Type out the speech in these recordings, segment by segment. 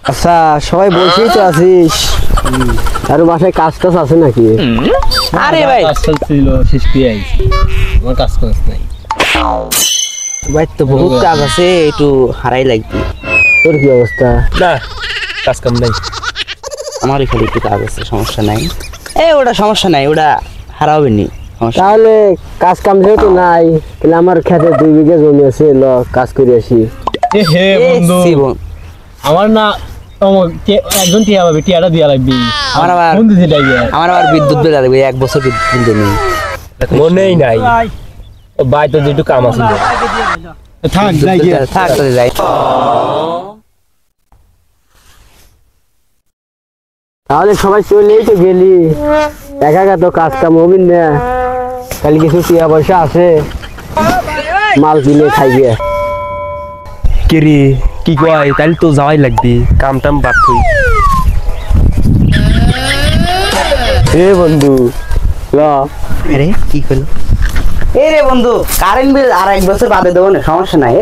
আচ্ছা সবাই বলছিস তো আছিস আর বাসায় কাজ টাজ আছে নাকি? আরে ভাই কাজ ছিল শেষ পেয়ে আইছি আমার কাজ নাই ভাই তো বহুত কাজ আছে একটু হারাই লাগবে। তোর কি অবস্থা? না কাজ কাম নাই আমার এখানে একটু কাজ আছে, সমস্যা নাই। ওটা সমস্যা নাই, ওটা হারাবে নি। তাহলে কাজ কাম যেহেতু নাই তাহলে আমার খেতে 2 বিঘা জমি আছে, ল কাজ করে আসি। হে বন্ধু আমার না একজন টিয়া পাবে, টিয়াটা দিয়া লাগবে। আমার আবার বিদ্যুৎ বিল লাগবে, 1 বছর বিদ্যুৎ বিল নেই, মনেই নাই। বাই তো যেটু কাম আছে থাক থাক যাই। তাহলে সবাই চলেই তো গেলি, একা একা তো কাজ কাম হবি না। তাহলে কিছু টিয়া পয়সা আছে, মাল কিনে খাইবে। কিরে কি কয়, তাহলে তো যাওয়াই লাগবে, কাম টাম বাদ থই। এ বন্ধু ল। আরে কি হলো? রে বন্ধু, কারেন্ট বিল আর 1 বছর বাদে দেবো না, সমস্যা নাই।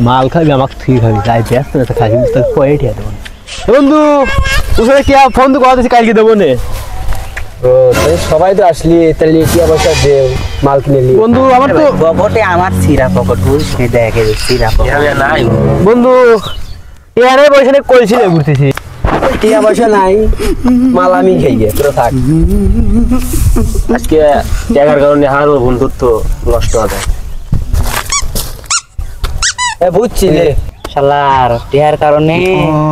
মাল খাবি আমাকে ঠিক খাবি, যাই ব্যস্ত না খাবি তো কয়ে টিয়া দেবো বন্ধু তোকে কি ফোন তো কথা কালকে দেবো না। ও তাই সবাই তো আসলি, তাহলে টিয়া পয়সা দে, মাল কিনে নি। বন্ধু আমার তো পকেটে আমার সিরা পকেট বুঝছি, দেখে সিরা পকেট নাই বন্ধু টিয়ারে পয়সা নিয়ে কইছিলে ঘুরতেছি, টিয়া পয়সা নাই, মাল আমি খাই গে তোরা থাক। আজকে টাকার কারণে হারো বন্ধুত্ব নষ্ট হবে। বুঝছি রে শালার টিয়ার কারণে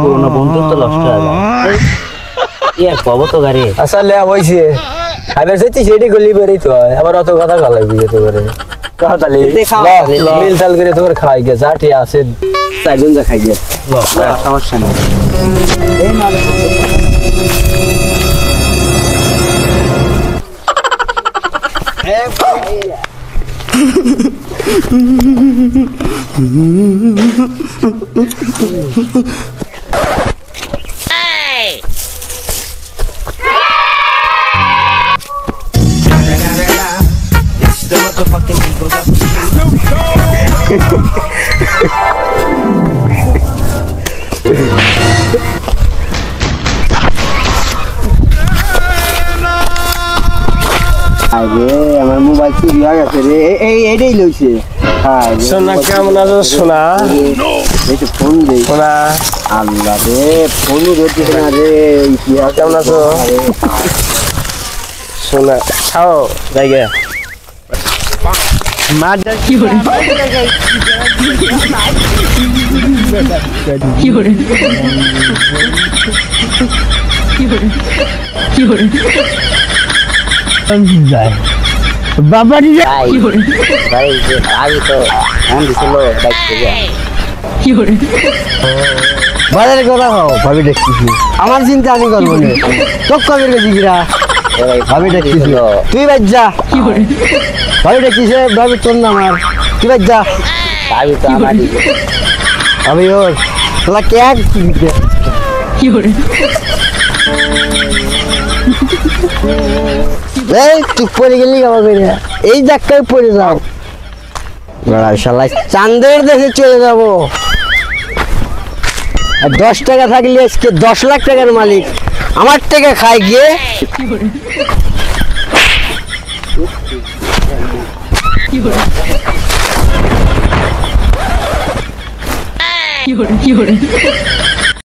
পুরনো বন্ধুত্ব নষ্ট হয়ে যায়। ইয়ার পাবো তো গাড়ি আসলে হইছে আবার যেতে সেটি গলি বেরই তো আবার অত কথা গালাই দিয়ে তো করে তাহলে মিল চাল করে তোর খাই গে, যা টিয়া আছে 4 জন যা খাই গে, সমস্যা নেই। আরে আমার মোবাইল চুরি হয়ে গেছে রে, এইটাই লইছে। হ্যাঁ সোনা কেমন আছো সোনা? এই তো ফোন দেই সোনা আল্লাহ রে, ফোনই ধরছে না রে। ইতিহাস কেমন আছো সোনা? খাও জায়গা মারটা কি করে কি করে কি করে কি করে যায় বাবা রে ভাই ভাই আগে তো ফোন দিছিল বাইক থেকে। কি করে বাজারে কথা খাও, ভাবি দেখতেছি, আমার চিন্তা আমি করবো না। তোর কবে গেছি কিরা ভাবি দেখতেছি, তুই বাজ যা। কি করে ভাবি দেখতেছে, ভাবি তোর না আমার, তুই বাজ যা। আমি তো আমারই ভাবি ওর তোলা কে কি করে এই তুই পড়ে গেলি গাবা করে, এই জায়গায় পড়ে যাও। শালা চাঁদের দেশে চলে যাবো, আর 10 টাকা থাকলে আজকে 10 লাখ টাকার মালিক, আমার টাকা খাই গিয়ে। কি করে কি করে কি করে কি করে